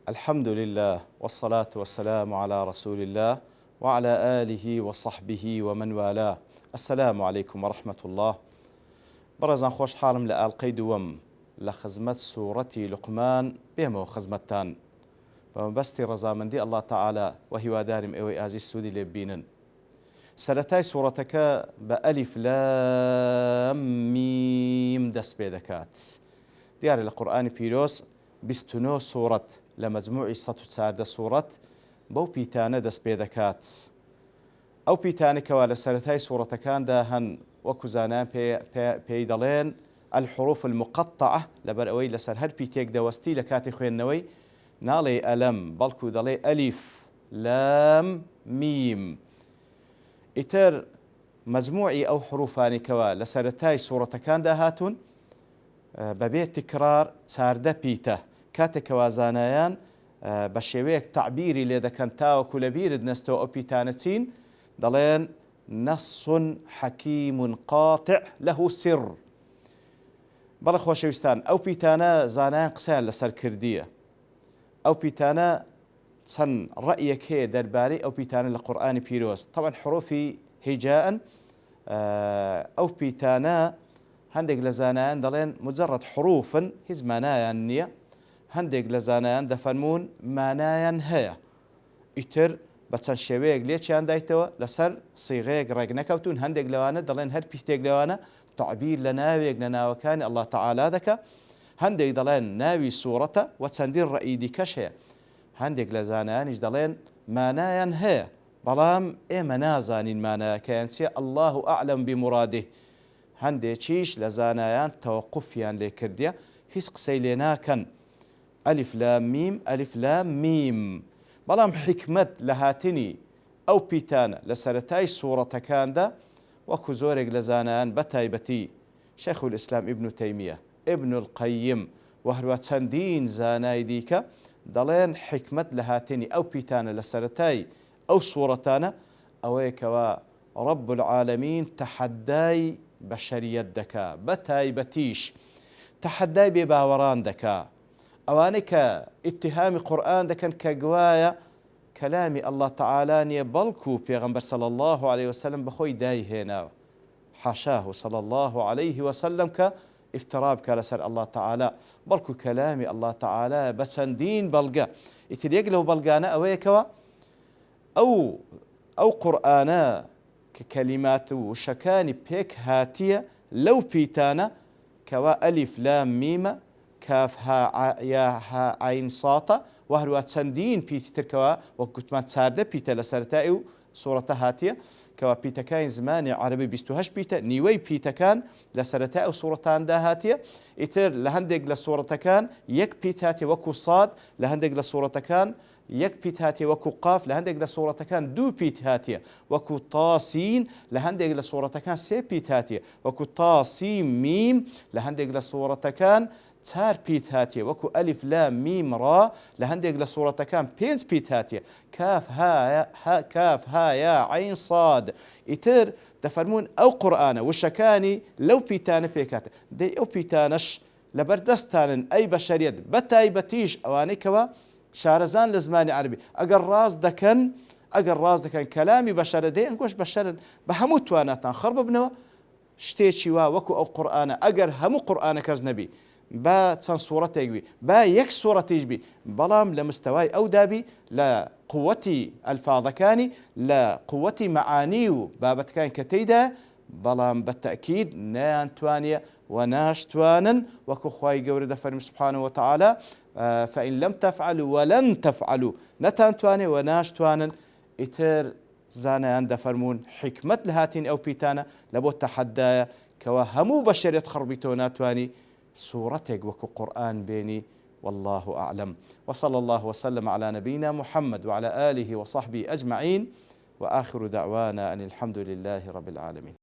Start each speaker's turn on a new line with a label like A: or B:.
A: الحمد لله والصلاة والسلام على رسول الله وعلى آله وصحبه ومن والاه. السلام عليكم ورحمة الله. برزان خوش حالم لآلقي دوم لخزمت سورة لقمان بيمو خزمتان بمبستي رزامندي الله تعالى وهي دارم اوي ازي السودي لبينن. سرتاي سورتك بألف لام ميم دس بيدكات ديار القرآن بيروس بستنو سورة لمجموعي 114 سورة بو بيتانە دەست پێ دەکات. ئەو پیتانێکەوە لە سەرەتای سوورەتەکاندا هەن وەکو زانایان پێی دەڵێن الحروف المقطعة لەبەر ئەوەی لەسەر هەر پیتێک دەوەستی لە کاتی خوێندنەوەی ناڵێ ئەلەم بەڵکو دەڵێ ئەلیف لام میم. ئیتر مەجموعی ئەو حروفانێکەوە لە سەرەتای سوورەتەکاندا هاتوون بەبێ تکرار 14 پیتە کاتێکەوە زانایان بە شێوەیەک تعبیری لێ دەکەن تاوەکو لە بیرت نەستەوە ئەو پیتانە چین دەڵێن نەص حەکیم قاطع له سر. بەڵێ خۆشەویستان ئەو پیتانە زانایان قسەیان لەسەر کردیە. ئەو پیتانە چەند ڕەئیەک هەیە دەربارەی ئەو پیتانە لە قورئانی پیرۆز. طبعا حروفی هیجاءن ئەو پیتانە هەندێک لە زانایان دەڵێن مجرد حروفن هیچ مانایان نییە. هەندێک لە زانایان دەفەرمون مانایان هەیە ئیتر بە چەند شێوەیەک لێکیان دایتەوە لەسەر سیغەیەک ڕێک نەکەوتون. هەندێک لەوانە دەڵێن هەر پیتێک لەوانە تعبیر لە ناوێک لە ناوەکانی ئەڵڵا تەعالا دەکا. هەندێک دەڵێن ناوی سوورەتە و چەندین ڕەئی دیکەش هەیە. هەندێک لە زانایانیش دەڵێن مانایان هەیە بەڵام ئێمە نازانین مانایەکەیان چیە ئەڵڵاه ئەعلەم بمورادیه. هەندێکیش لە زانایان تەوەقوفیان لێ کردیە هیچ قسەی لێ ناکەن ئەلیف لام میم ئەلیف لام میم. بەڵام حکمت لە هاتنی ئەو پیتانە لە سەرەتای سوورەتەکاندا وەکو زۆرێک لە زانایان بە تایبەتی شەیخ الئیسلام ئیبن تەیمیە ئیبن القەیم و هەروە چەندین زانای دیکە دەڵێن حکمت لە هاتنی ئەو پیتانە لە سەرەتای ئەو سوورەتانە ئەوەیەکەوە ڕەب العالەمین تەحەدای بەشەریەت دەکا بە تایبەتیش تەحەدای بێباوەڕان دەکا. ئەوانەی کە ئیتیهامی قورئان دەکەن کە گوایە کەلامی ئەڵڵا تەعالا نییە بەڵکو پێغەمبەر صلی الله عليه وسلم بەخۆی دایهێناوە حاشاه صلی الله عليه وسلم کە ئیفترا بکە لەسەر ئەڵڵا تەعالا بەڵکو کەلامی ئەڵڵا تەعالا بە چەندین بەڵگە. ئیتر یەک لەو بەڵگانە ئەوەیەکەوە ئەو قورئانە کە کەلیمات و شەکانی پێک هاتیە لەو پیتانە کەوا ئەلیف لام میمە کاف ها یا ها عین ساتە و هەروە چەندین پیتی ترکەوە وەک گوتمان 14 پیتە لە سەرەتای و سوورەتە هاتیە کەوا پیتەکانی زمانی عەرەبی 28 پیتە نیوەی پیتەکان لە سەرەتای ئەو سوورەتاندا هاتیە. ئیتر لە هەندێک لە سوورەتەکان یەک پیت هاتیە وەکو ساد، لە هەندێک لە سوورەتەکان یەک پیت هاتیە وەکو قاف، لە هەندێک لە سوورەتەکان دوو پیت هاتیە وەکو تاسین، لە هەندێک لە سوورەتەکان سێ پیت هاتیە وەکو تاسیم میم، لە هەندێک لە سوورەتەکان 4 پیت هاتیە وەکو ئەلیف لام میم ڕا، لە هەندێک لە سوورەتەکان 5 پیت هاتیە کاف ها یا عین صاد. ئیتر دەفەرمون ئەو قورئانە وشەکانی لەو پیتانە پێکاتە دەی ئەو پیتانەش لەبەردەستانن ئەی بەشەریەت بە تایبەتیش ئەوانەیەکەوە شارەزان لە زمانی عەربی ئەگەر ڕاست دەکەن کەلامی بەشەرە دەی ئەنگۆش بەشەرن بە هەموو تواناتان خڕ ببنەوە شتێکی وا وەکو ئەو قورئانە ئەگەر هەموو قورئانەکەش نەبی با چەند سوورەتێک بی با یەک سوورەتیش بی بەڵام لە مستەوای ئەو دابی لە قووەتی ئەلفاظەکانی لە قووەتی مەعانی و بابەتەکانی کە تێیدا بەڵام بە تەئکید نەیانتوانیە و ناشتوانن وەکو خوای گەورە دەفەرمی سبحانه وتعالى فإن لم تفعلوا ولن تفعلوا نەتانتوانێ و ناشتوانن. ئیتر زانایان دەفەرمون حکمت لە هاتین ئەو پیتانە لە بۆ تەحەدایە کەوا هەموو بەشەریەت خڕبیتەوە ناتوانی سورتك وكو قرآن بيني والله أعلم. وصلى الله وسلم على نبينا محمد وعلى آله وصحبه أجمعين وآخر دعوانا أن الحمد لله رب العالمين.